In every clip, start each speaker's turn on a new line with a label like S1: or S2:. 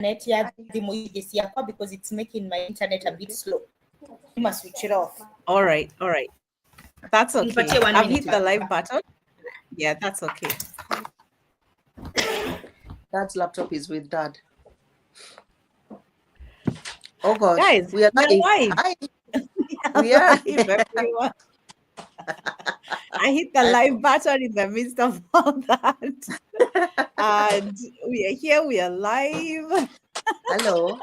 S1: internet ya because it's making my internet a bit slow. You must switch it off.
S2: All right. That's okay.
S1: Nipatie 1
S2: I've
S1: minute.
S2: hit the live button. Yeah, that's okay.
S3: Dad's laptop is with Dad. Oh gosh,
S2: Guys,
S3: we are live.
S2: Hi.
S3: We are
S2: live, everyone. I hit the live button in the midst of all that. And we are here, we are live.
S3: Hello.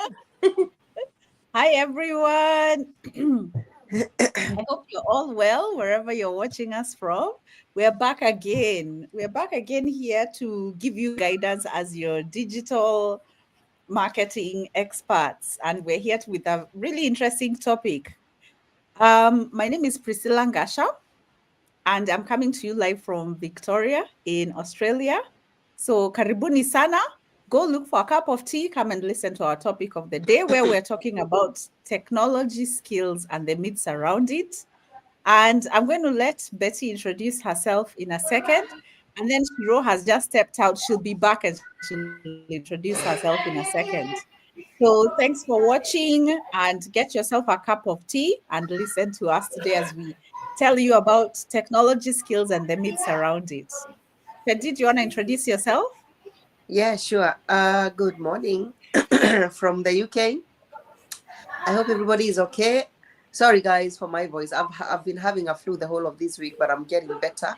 S2: Hi, everyone. I hope you're all well wherever you're watching us from. We're back again. We're back again here to give you guidance as your digital marketing experts. And we're here with a really interesting topic. My name is Priscilla Ngasha, and I'm coming to you live from Victoria in Australia. So karibuni sana. Go look for a cup of tea, come and listen to our topic of the day, where we're talking about technology skills and the myths around it. And I'm going to let Betty introduce herself in a second. And then Shiro has just stepped out. She'll be back and she'll introduce herself in a second. So thanks for watching, and get yourself a cup of tea and listen to us today as we tell you about technology skills and the myths around it. Betty, do you want to introduce yourself?
S3: Yeah, sure. Good morning from the UK. I hope everybody is okay. Sorry guys for my voice. I've been having a flu the whole of this week, but I'm getting better.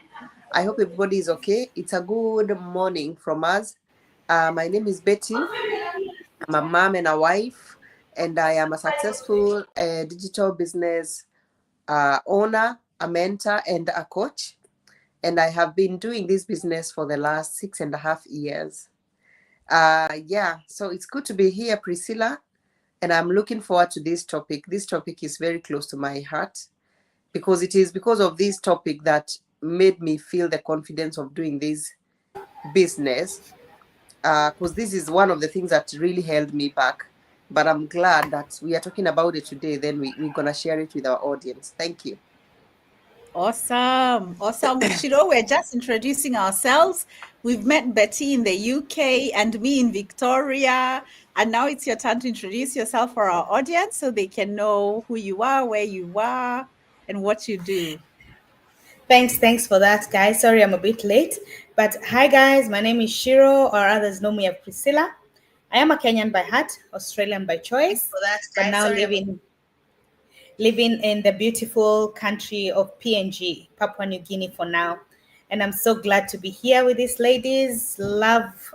S3: I hope everybody is okay. It's a good morning from us. My name is Betty. I'm a mom and a wife, and I am a successful digital business owner, a mentor, and a coach. And I have been doing this business for the last 6.5 years. So it's good to be here, Priscilla, and I'm looking forward to this topic. This topic is very close to my heart, because it is because of this topic that made me feel the confidence of doing this business, because this is one of the things that really held me back. But I'm glad that we are talking about it today. Then we're going to share it with our audience. Thank you.
S2: Awesome. Shiro, we're just introducing ourselves. We've met Betty in the UK and me in Victoria. And now it's your turn to introduce yourself for our audience so they can know who you are, where you are, and what you do.
S1: Thanks for that, guys. Sorry I'm a bit late. But hi, guys. My name is Shiro, or others know me as Priscilla. I am a Kenyan by heart, Australian by choice, but now living in the beautiful country of PNG, Papua New Guinea for now. And I'm so glad to be here with these ladies. Love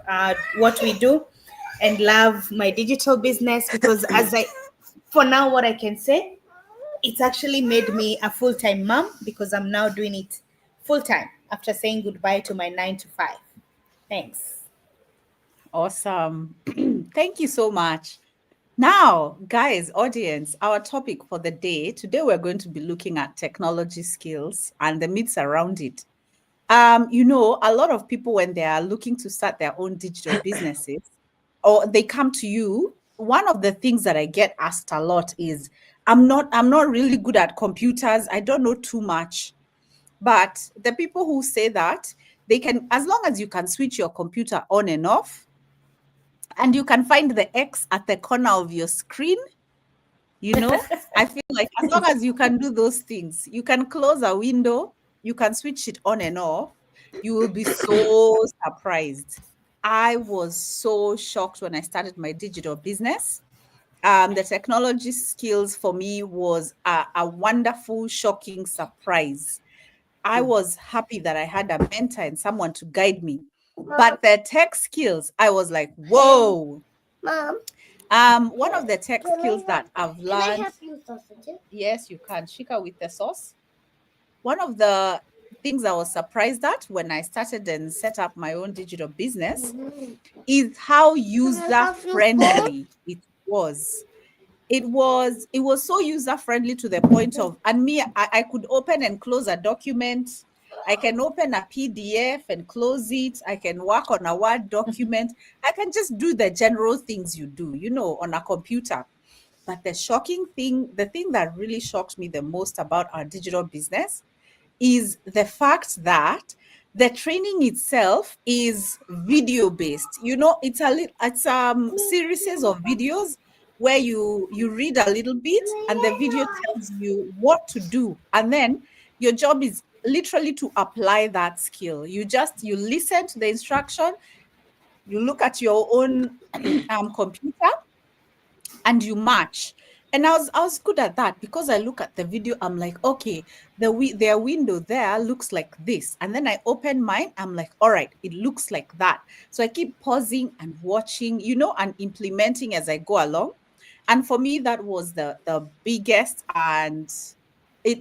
S1: what we do and love my digital business, because for now, what I can say, it's actually made me a full-time mom, because I'm now doing it full-time after saying goodbye to my 9-to-5. Thanks.
S2: Awesome. Thank you so much. Now, guys, audience, our topic for the day, today we're going to be looking at technology skills and the myths around it. A lot of people, when they are looking to start their own digital businesses, or they come to you, one of the things that I get asked a lot is, I'm not really good at computers. I don't know too much. But the people who say that, they can, as long as you can switch your computer on and off, and you can find the X at the corner of your screen, I feel like as long as you can do those things, you can close a window, you can switch it on and off, you will be so surprised. I was so shocked when I started my digital business. The technology skills for me was a wonderful, shocking surprise. I was happy that I had a mentor and someone to guide me. But the tech skills, I was like, whoa.
S4: Mom.
S2: One of the tech skills that I've learned.
S4: Can I have your sausages?
S2: Yes, you can. Shika with the sauce. One of the things I was surprised at when I started and set up my own digital business is how user-friendly it was. It was so user-friendly to the point of, and me, I could open and close a document. I can open a PDF and close it. I can work on a Word document. I can just do the general things you do, on a computer. But the thing that really shocked me the most about our digital business is the fact that the training itself is video based. It's series of videos where you read a little bit and the video tells you what to do, and then your job is literally to apply that skill. You listen to the instruction, you look at your own computer, and you match. And I was good at that because I look at the video, I'm like, okay, their window there looks like this. And then I open mine, I'm like, all right, it looks like that. So I keep pausing and watching, and implementing as I go along. And for me, that was the biggest, and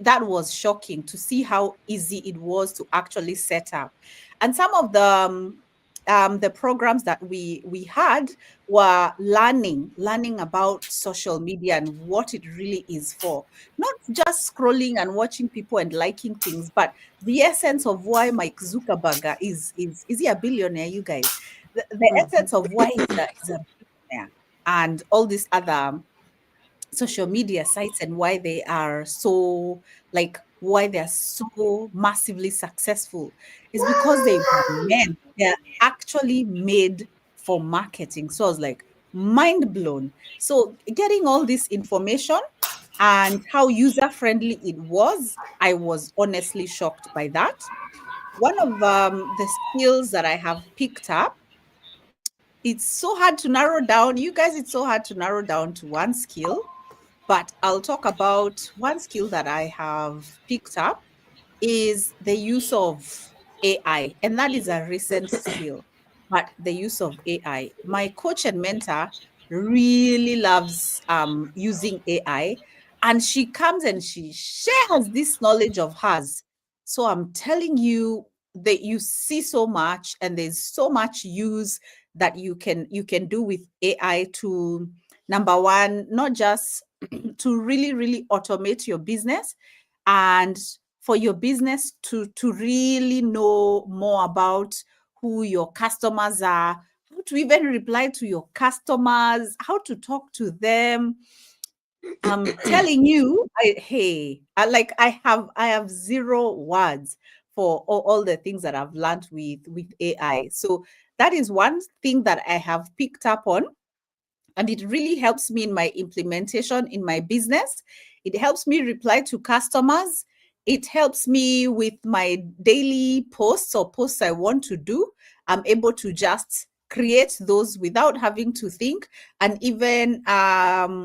S2: that was shocking to see how easy it was to actually set up. And some of the programs that we had were learning about social media and what it really is for. Not just scrolling and watching people and liking things, but the essence of why Mike Zuckerberg is he a billionaire, you guys? The essence of why he's a billionaire, and all these other social media sites, and why they are so massively successful is because they're actually made for marketing. So I was like mind blown. So getting all this information and how user friendly it was, I was honestly shocked by that. One of the skills that I have picked up, it's so hard to narrow down, you guys, it's so hard to narrow down to one skill, but I'll talk about one skill that I have picked up is the use of AI. And that is a recent skill, but the use of AI. My coach and mentor really loves using AI, and she comes and she shares this knowledge of hers. So I'm telling you that you see so much, and there's so much use that you can do with AI to, number one, not just to really, really automate your business, and for your business to really know more about who your customers are, how to even reply to your customers, how to talk to them. I'm telling you, I have zero words for all the things that I've learned with AI. So that is one thing that I have picked up on, and it really helps me in my implementation in my business. It helps me reply to customers. It helps me with my daily posts or posts I want to do. I'm able to just create those without having to think, and even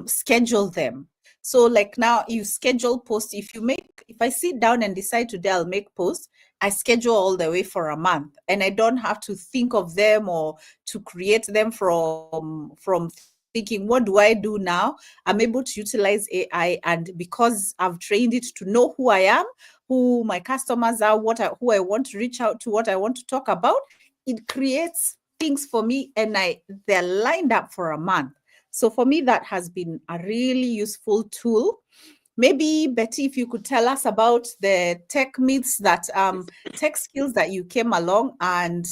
S2: schedule them. So like now you schedule posts. If I sit down and decide today I'll make posts, I schedule all the way for a month, and I don't have to think of them or to create them from thinking, what do I do now? I'm able to utilize AI, and because I've trained it to know who I am, who my customers are, who I want to reach out to, what I want to talk about, it creates things for me, and they're lined up for a month. So for me, that has been a really useful tool. Maybe Betty, if you could tell us about the tech myths tech skills that you came along, and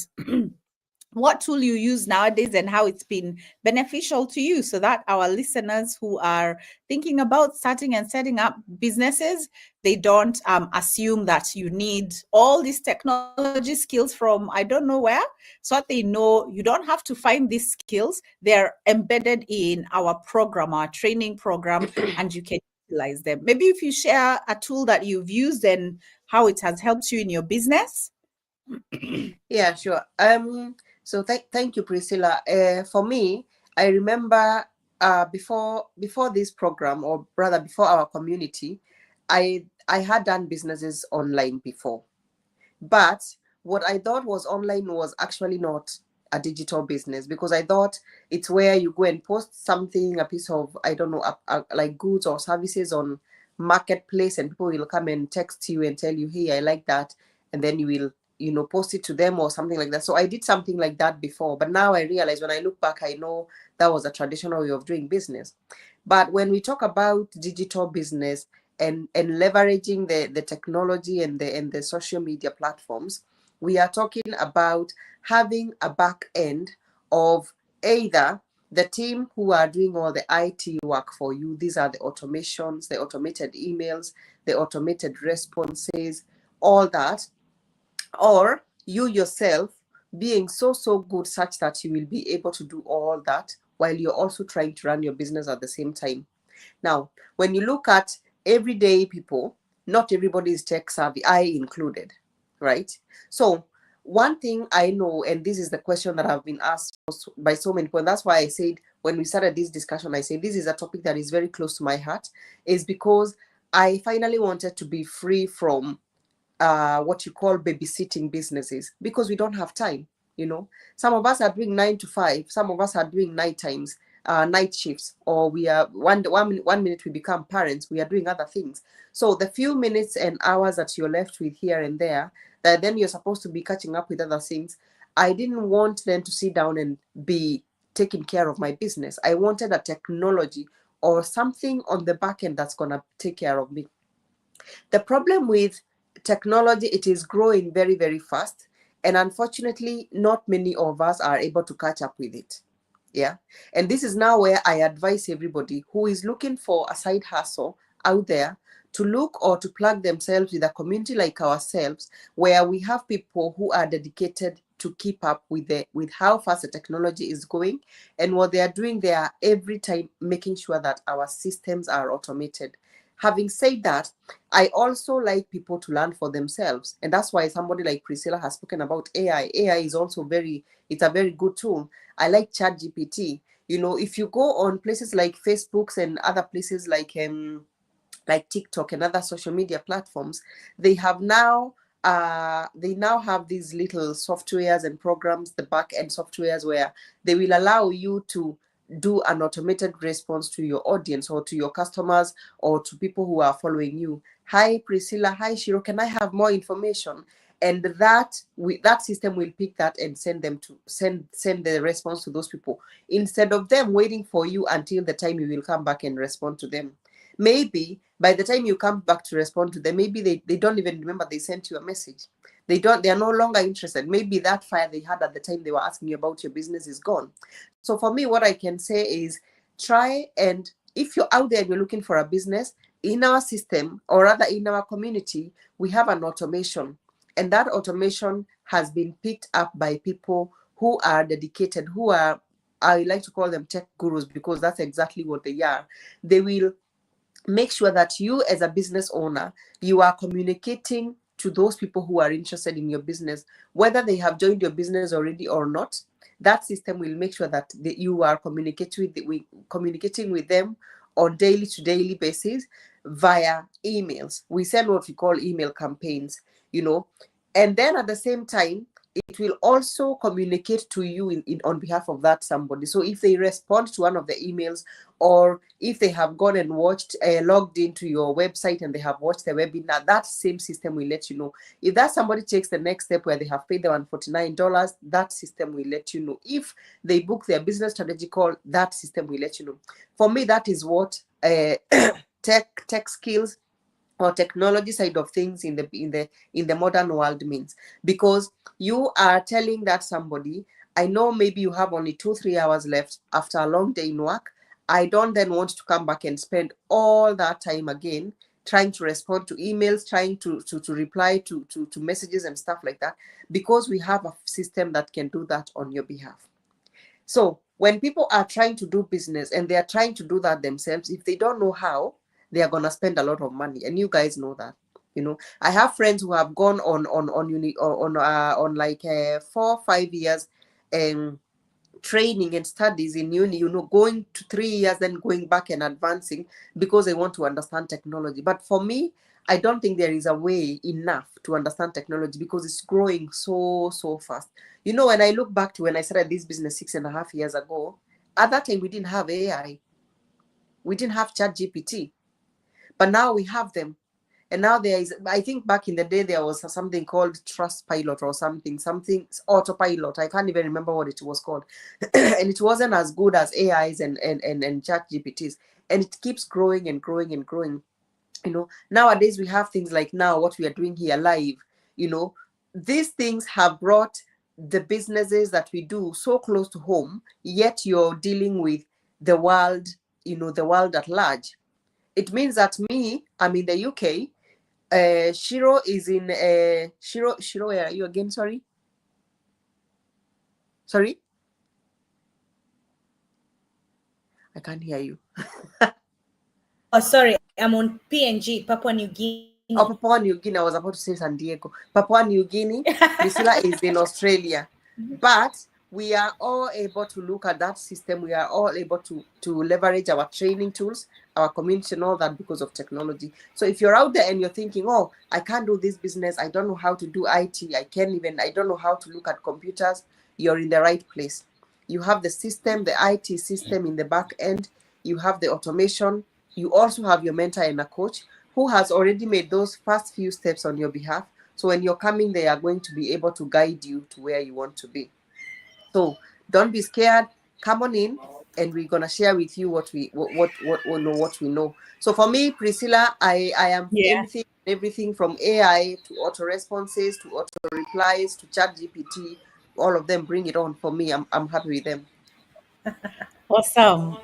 S2: what tool you use nowadays and how it's been beneficial to you, so that our listeners who are thinking about starting and setting up businesses, they don't assume that you need all these technology skills from I don't know where, so that they know you don't have to find these skills. They're embedded in our program, our training program, and you can utilize them. Maybe if you share a tool that you've used and how it has helped you in your business.
S3: Yeah, sure. So thank you, Priscilla. For me, I remember before this program, or rather before our community, I had done businesses online before, but what I thought was online was actually not a digital business, because I thought it's where you go and post something, a piece of, I don't know, like goods or services on marketplace, and people will come and text you and tell you, hey, I like that, and then you will post it to them or something like that. So I did something like that before, but now I realize, when I look back, I know that was a traditional way of doing business. But when we talk about digital business and leveraging the technology and the social media platforms, we are talking about having a back end of either the team who are doing all the IT work for you. These are the automations, the automated emails, the automated responses, all that. Or you yourself being so good such that you will be able to do all that while you're also trying to run your business at the same time. Now, when you look at everyday people, not everybody is tech savvy, I included, right? So one thing I know, and this is the question that I've been asked by so many people, and that's why I said when we started this discussion, I said this is a topic that is very close to my heart, is because I finally wanted to be free from what you call babysitting businesses, because we don't have time. Some of us are doing 9 to 5, some of us are doing night times, night shifts, or we are one minute we become parents, we are doing other things. So the few minutes and hours that you're left with here and there, that then you're supposed to be catching up with other things, I didn't want them to sit down and be taking care of my business. I wanted a technology or something on the back end that's going to take care of me. The problem with technology, it is growing very, very fast. And unfortunately, not many of us are able to catch up with it. Yeah. And this is now where I advise everybody who is looking for a side hustle out there to look or to plug themselves with a community like ourselves, where we have people who are dedicated to keep up with how fast the technology is going, and what they are doing, they are every time making sure that our systems are automated. Having said that, I also like people to learn for themselves. And that's why somebody like Priscilla has spoken about AI. AI is also it's a very good tool. I like ChatGPT. If you go on places like Facebooks and other places like TikTok and other social media platforms, they now have these little softwares and programs, the back end softwares, where they will allow you to do an automated response to your audience or to your customers or to people who are following you. Hi Priscilla, hi Shiro, can I have more information? And that system will pick that and send the response to those people, instead of them waiting for you until the time you will come back and respond to them. Maybe by the time you come back to respond to them, maybe they don't even remember they sent you a message. They are no longer interested. Maybe that fire they had at the time they were asking you about your business is gone. So for me, what I can say is try, and if you're out there and you're looking for a business, in our system, or rather in our community, we have an automation. And that automation has been picked up by people who are dedicated, who are, I like to call them tech gurus, because that's exactly what they are. They will make sure that you as a business owner, you are communicating to those people who are interested in your business, whether they have joined your business already or not. That system will make sure that you are communicating with them on daily to daily basis via emails. We send what we call email campaigns, and then at the same time, it will also communicate to you on behalf of that somebody. So if they respond to one of the emails, or if they have gone and logged into your website and they have watched the webinar, that same system will let you know. If that somebody takes the next step where they have paid the $149, that system will let you know. If they book their business strategy call, that system will let you know. For me, that is what tech skills or technology side of things in the modern world means. Because you are telling that somebody, I know maybe you have only 2-3 hours left after a long day in work. I don't then want to come back and spend all that time again trying to respond to emails, trying to reply to messages and stuff like that, because we have a system that can do that on your behalf. So when people are trying to do business and they are trying to do that themselves, if they don't know how, they are gonna spend a lot of money, and you guys know that. I have friends who have gone on like 4-5 years training and studies in uni, going to 3 years, then going back and advancing because they want to understand technology. But for me, I don't think there is a way enough to understand technology, because it's growing so fast. When I look back to when I started this business 6.5 years ago, at that time we didn't have AI, we didn't have ChatGPT. But now we have them. And now there is, I think back in the day, there was something called Trustpilot or something Autopilot. I can't even remember what it was called. And it wasn't as good as AIs and ChatGPTs. And it keeps growing and growing and growing. Nowadays we have things like now what we are doing here live. These things have brought the businesses that we do so close to home, yet you're dealing with the world, the world at large. It means that I'm in the UK. Shiro is in Shiro. Where are you again? Sorry. Sorry? I can't hear you.
S1: Oh, sorry, I'm on PNG, Papua New Guinea.
S3: Oh, Papua New Guinea. I was about to say San Diego. Papua New Guinea. Priscilla is in Australia. But we are all able to look at that system. We are all able to leverage our training tools, our community, and all that because of technology. So if you're out there and you're thinking, oh, I can't do this business, I don't know how to do IT, I don't know how to look at computers, you're in the right place. You have the system, the IT system in the back end. You have the automation. You also have your mentor and a coach who has already made those first few steps on your behalf. So when you're coming, they are going to be able to guide you to where you want to be. So don't be scared. Come on in, and we're gonna share with you what we know. So for me, Priscilla, I am everything from AI to auto responses to auto replies to Chat GPT. All of them, bring it on for me. I'm happy with them.
S2: Awesome.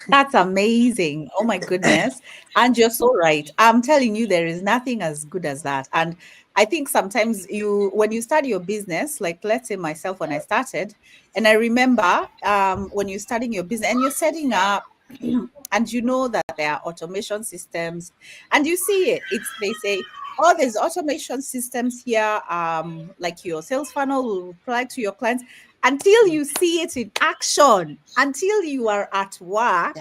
S2: That's amazing. Oh my goodness. And you're so right. I'm telling you, there is nothing as good as that. And I think sometimes when you start your business, like let's say myself, when I started, and I remember when you're starting your business and you're setting up and you know that there are automation systems and you see it, they say, oh, there's automation systems here. Like your sales funnel will reply to your clients until you see it in action, until you are at work,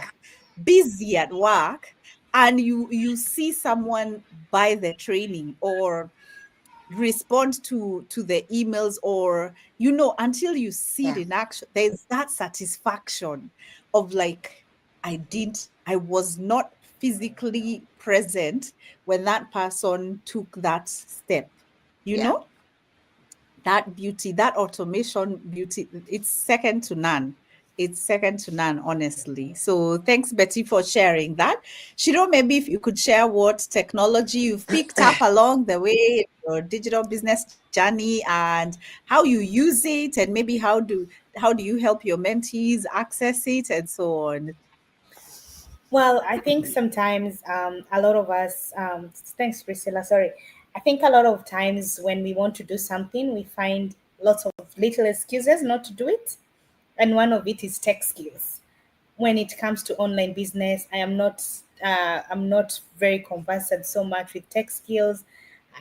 S2: busy at work, and you see someone buy the training or respond to the emails, or until you see it in action, there's that satisfaction of like, I was not physically present when that person took that step, know. That beauty, that automation beauty, it's second to none. It's second to none, honestly. So thanks, Betty, for sharing that. Shiro, maybe if you could share what technology you've picked up along the way, your digital business journey, and how you use it, and maybe how do you help your mentees access it, and so on.
S1: Well, I think sometimes a lot of us, thanks, Priscilla, sorry. I think a lot of times when we want to do something, we find lots of little excuses not to do it. And one of it is tech skills. When it comes to online business, I'm not very conversant so much with tech skills.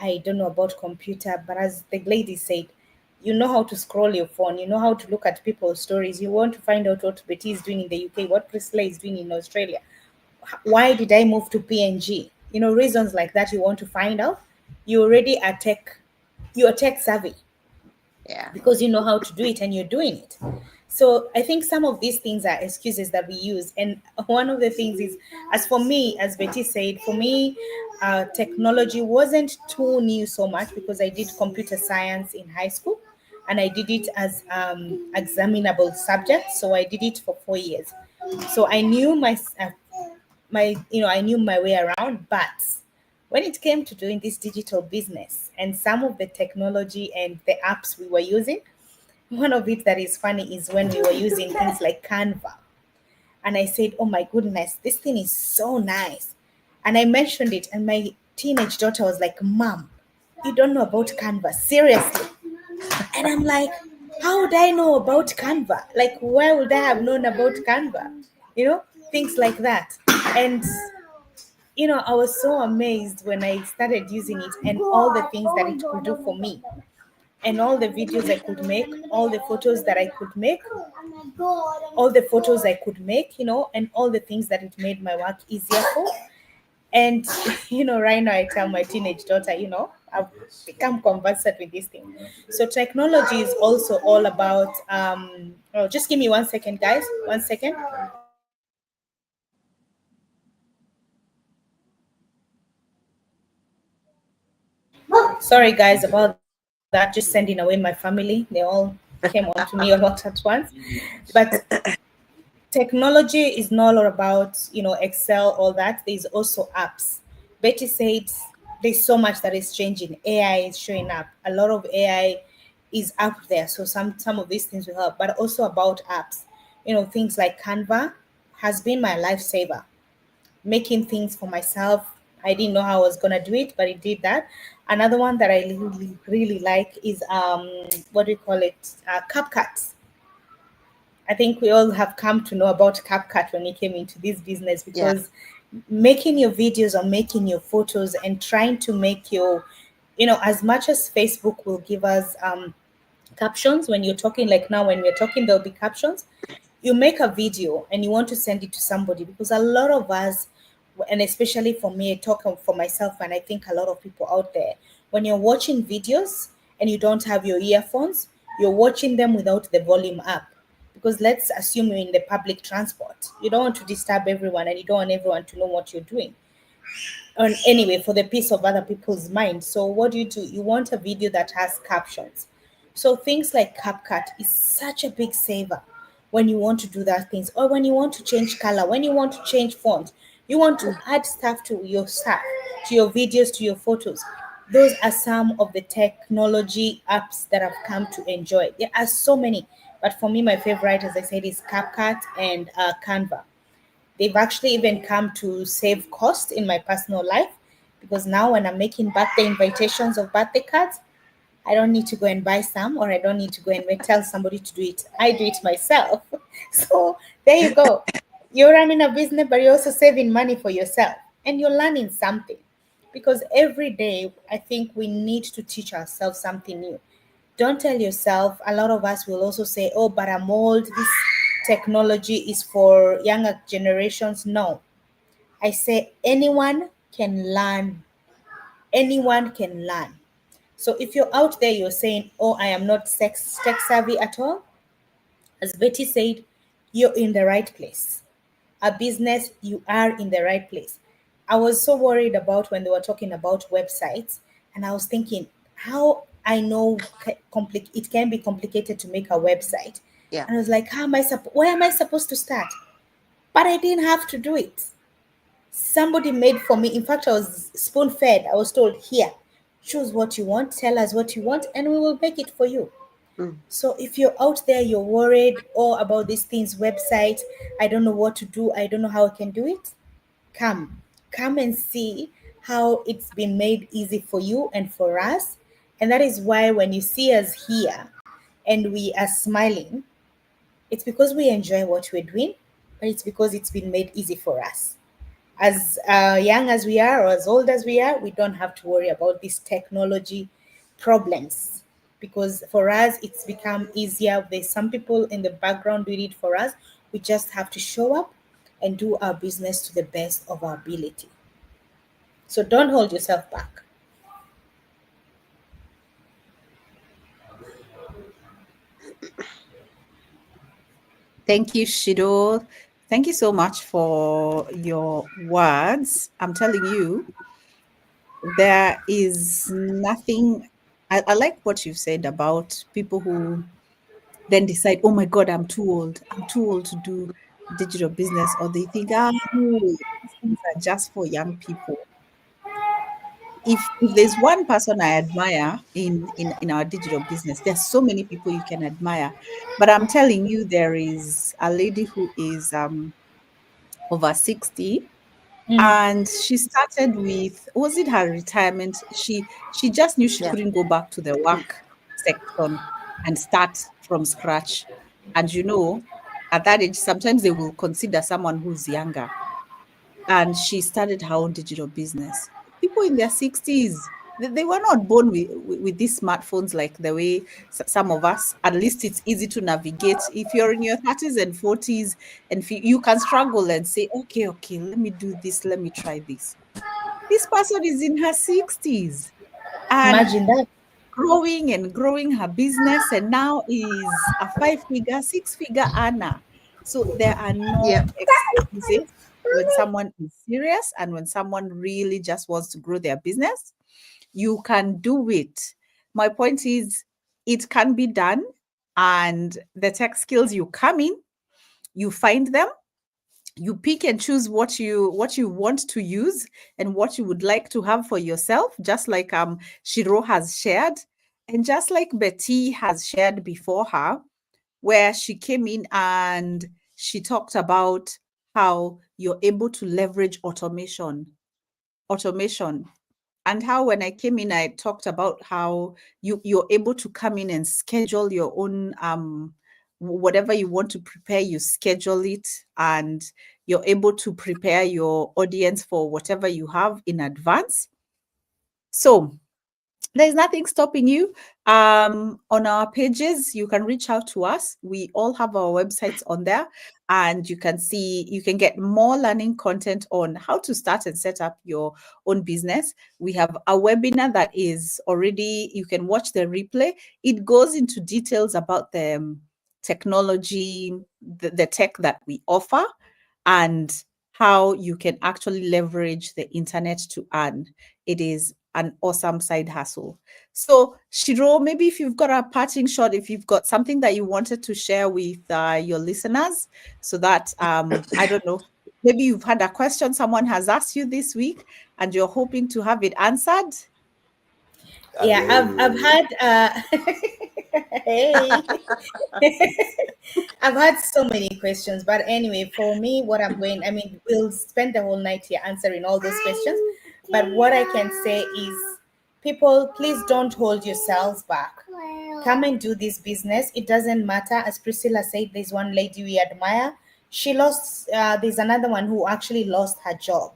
S1: I don't know about computer, but as the lady said, you know how to scroll your phone, you know how to look at people's stories. You want to find out what Betty is doing in the UK, what Priscilla is doing in Australia. Why did I move to PNG? Reasons like that you want to find out. You already are you're tech savvy.
S3: Yeah.
S1: Because you know how to do it and you're doing it. So I think some of these things are excuses that we use. And one of the things is, as for me, as Betty said, for me, technology wasn't too new so much because I did computer science in high school and I did it as examinable subject. So I did it for 4 years. So I knew I knew my way around, but when it came to doing this digital business and some of the technology and the apps we were using, one of it that is funny is when we were using things like Canva. And I said, oh my goodness, this thing is so nice. And I mentioned it, and my teenage daughter was like, Mom, you don't know about Canva, seriously. And I'm like, how would I know about Canva? Like, why would I have known about Canva? Things like that. And I was so amazed when I started using it and all the things that it could do for me, and all the videos I could make, all the photos that I could make, and all the things that it made my work easier for. And, right now I tell my teenage daughter, I've become conversant with this thing. So technology is also all about, just give me 1 second, guys, 1 second. Sorry, guys, about that. Just sending away my family. They all came on to me a lot at once. But technology is not all about, Excel, all that. There's also apps. Betty said there's so much that is changing. AI is showing up. A lot of AI is up there. So some of these things will help, but also about apps. Things like Canva has been my lifesaver. Making things for myself, I didn't know how I was gonna do it, but it did that. Another one that I really really like is what do you call it? CapCut. I think we all have come to know about CapCut when it came into this business,
S3: Yeah.
S1: because making your videos or making your photos and trying to make your, as much as Facebook will give us captions when you're talking, like now when we're talking, there'll be captions. You make a video and you want to send it to somebody, because a lot of us, and especially for me, I talk for myself, and I think a lot of people out there, when you're watching videos and you don't have your earphones, you're watching them without the volume up. Because let's assume you're in the public transport, you don't want to disturb everyone and you don't want everyone to know what you're doing, and anyway, for the peace of other people's mind. So what do? You want a video that has captions. So things like CapCut is such a big saver when you want to do that things, or when you want to change color, when you want to change font, you want to add stuff to your stuff, to your videos, to your photos. Those are some of the technology apps that I've come to enjoy. There are so many, but for me, my favorite, as I said, is CapCut and Canva. They've actually even come to save cost in my personal life, because now when I'm making birthday invitations of birthday cards, I don't need to go and buy some, or I don't need to go and tell somebody to do it. I do it myself. So there you go. You're running a business, but you're also saving money for yourself, and you're learning something. Because every day, I think we need to teach ourselves something new. Don't tell yourself, a lot of us will also say, oh, but I'm old. This technology is for younger generations. No, I say anyone can learn. Anyone can learn. So if you're out there, you're saying, oh, I am not tech savvy at all, as Betty said, you're in the right place. A business, you are in the right place. I was so worried about when they were talking about websites, and I was thinking how I know it can be complicated to make a website.
S3: Yeah.
S1: And I was like, where am I supposed to start? But I didn't have to do it. Somebody made for me. In fact, I was spoon fed. I was told, here, choose what you want, tell us what you want, and we will make it for you.
S3: Mm.
S1: So if you're out there, you're worried about these things, website, I don't know what to do, I don't know how I can do it. Come and see how it's been made easy for you and for us. And that is why when you see us here and we are smiling, it's because we enjoy what we're doing, but it's because it's been made easy for us. As young as we are, or as old as we are, we don't have to worry about these technology problems, because for us it's become easier. There's some people in the background doing it for us. We just have to show up and do our business to the best of our ability. So don't hold yourself back.
S2: Thank you, Shido. Thank you so much for your words. I'm telling you, there is nothing. I like what you said about people who then decide, oh my God, I'm too old. I'm too old to do digital business. Or they think, no, these things are just for young people. If there's one person I admire in our digital business, there's so many people you can admire. But I'm telling you, there is a lady who is over 60,
S1: Mm,
S2: and she started with, was it her retirement? She just knew she
S3: Yeah.
S2: couldn't go back to the work section and start from scratch. And at that age, sometimes they will consider someone who's younger. And she started her own digital business. People in their 60s, they were not born with these smartphones like the way some of us. At least it's easy to navigate. If you're in your 30s and 40s, and you can struggle and say, okay, let me do this, let me try this. This person is in her 60s and
S1: imagine that.
S2: growing and growing her business, and now is a 5-figure, 6-figure earner. So there are
S3: Yeah.
S2: no excuses when someone is serious and when someone really just wants to grow their business. You can do it. My point is, it can be done, and the tech skills, you come in, you find them, you pick and choose what you want to use and what you would like to have for yourself, just like Shiro has shared, and just like Betty has shared before her, where she came in and she talked about how you're able to leverage automation automation, and how when I came in, I talked about how you're able to come in and schedule your own whatever you want to prepare, you schedule it, and you're able to prepare your audience for whatever you have in advance. So there's nothing stopping you. On our pages, you can reach out to us. We all have our websites on there, and you can get more learning content on how to start and set up your own business. We have a webinar that is already, you can watch the replay. It goes into details about the technology, the tech that we offer, and how you can actually leverage the internet to earn. It is an awesome side hustle. So, Shiro, maybe if you've got a parting shot, if you've got something that you wanted to share with your listeners, so that I don't know, maybe you've had a question someone has asked you this week and you're hoping to have it answered.
S1: Yeah, I've had hey. I've had so many questions, but anyway, for me, we'll spend the whole night here answering all those questions. But what I can say is, people, please don't hold yourselves back. Come and do this business. It doesn't matter. As Priscilla said, there's one lady we admire. She lost, there's another one who actually lost her job.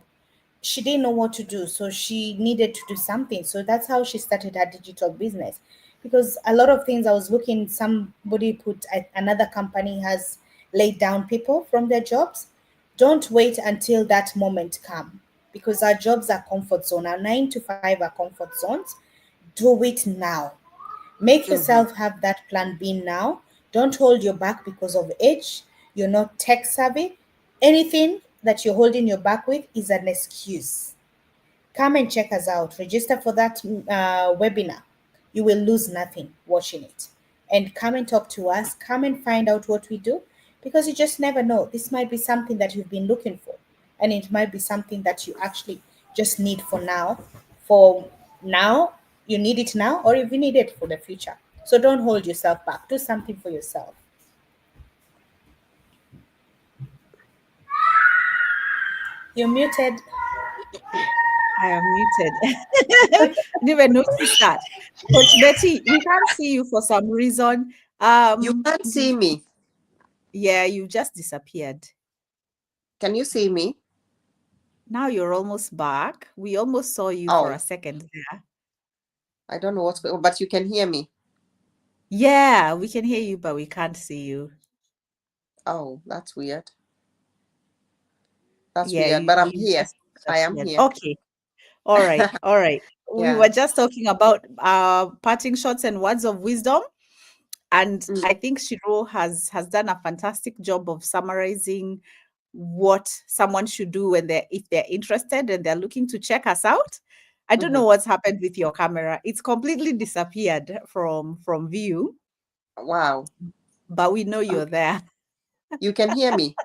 S1: She didn't know what to do, so she needed to do something. So that's how she started her digital business. Because a lot of things I was looking, somebody put another company has laid down people from their jobs. Don't wait until that moment come, because our jobs are comfort zone. Our 9 to 5 are comfort zones. Do it now. Make yourself have that plan B now. Don't hold your back because of age. You're not tech savvy. Anything that you're holding your back with is an excuse. Come and check us out. Register for that webinar. You will lose nothing watching it. And come and talk to us. Come and find out what we do, because you just never know. This might be something that you've been looking for, and it might be something that you actually just need for now. For now, you need it now, or if you need it for the future. So don't hold yourself back. Do something for yourself. You're muted.
S2: I am muted. I didn't even notice that. Coach Betty, we can't see you for some reason.
S3: You can't see me.
S2: Yeah, you just disappeared.
S3: Can you see me?
S2: Now you're almost back. We almost saw you for a second there.
S3: I don't know what's going on, but you can hear me.
S2: Yeah, we can hear you, but we can't see you.
S3: Oh, that's weird. That's
S2: Yeah,
S3: weird, but I'm here. I am here.
S2: Okay. All right. All right. We
S3: Yeah.
S2: were just talking about parting shots and words of wisdom. And I think Shiro has done a fantastic job of summarizing what someone should do when if they're interested and they're looking to check us out. I don't know what's happened with your camera. It's completely disappeared from view.
S3: Wow.
S2: But we know you're there.
S3: You can hear me.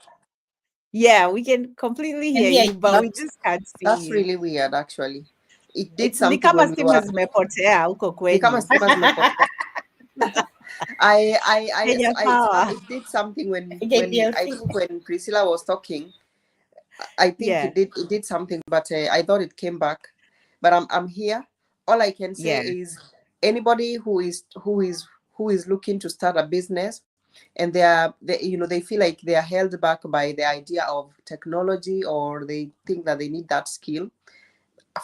S2: Yeah, we can completely hear you, but we just can't see
S3: That's
S2: you.
S3: really weird, actually. It did
S2: It's
S3: something
S2: kama
S3: when we were...
S2: zimepotea huko
S3: Ni kama
S2: kwenyu.
S3: stima zimepotea. It did something when I think when Priscilla was talking. I think it did something, but I thought it came back. But I'm here. All I can say is anybody who is looking to start a business, and they feel like they are held back by the idea of technology, or they think that they need that skill.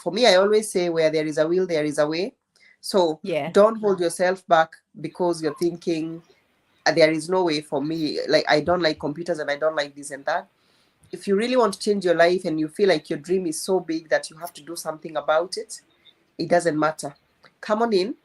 S3: For me, I always say, where there is a will, there is a way. So don't hold yourself back because you're thinking there is no way for me. Like, I don't like computers and I don't like this and that. If you really want to change your life and you feel like your dream is so big that you have to do something about it, it doesn't matter. Come on in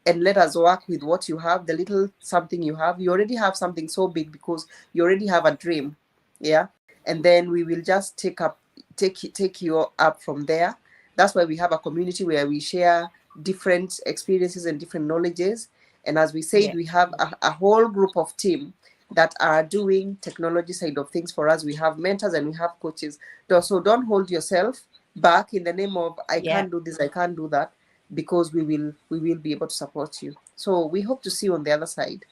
S3: and let us work with what you have, the little something you have. You already have something so big because you already have a dream. Yeah. And then we will just take you up from there. That's why we have a community where we share different experiences and different knowledges. And as we said, we have a whole group of team that are doing technology side of things for us. We have mentors and we have coaches. So don't hold yourself back in the name of I can't do this, I can't do that, because we will be able to support you. So we hope to see you on the other side.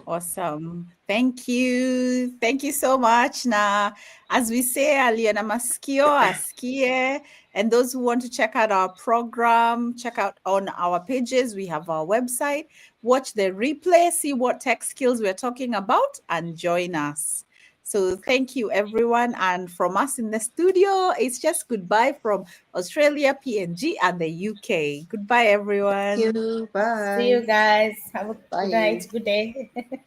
S2: Awesome. Thank you. Thank you so much. Now, as we say, Aliana Maskio, Askie, and those who want to check out our program, check out on our pages. We have our website. Watch the replay, see what tech skills we're talking about, and join us. So thank you, everyone. And from us in the studio, it's just goodbye from Australia, PNG, and the UK. Goodbye, everyone.
S3: Thank you. Bye.
S1: See you guys. Have a
S3: Bye.
S1: good night. Good day.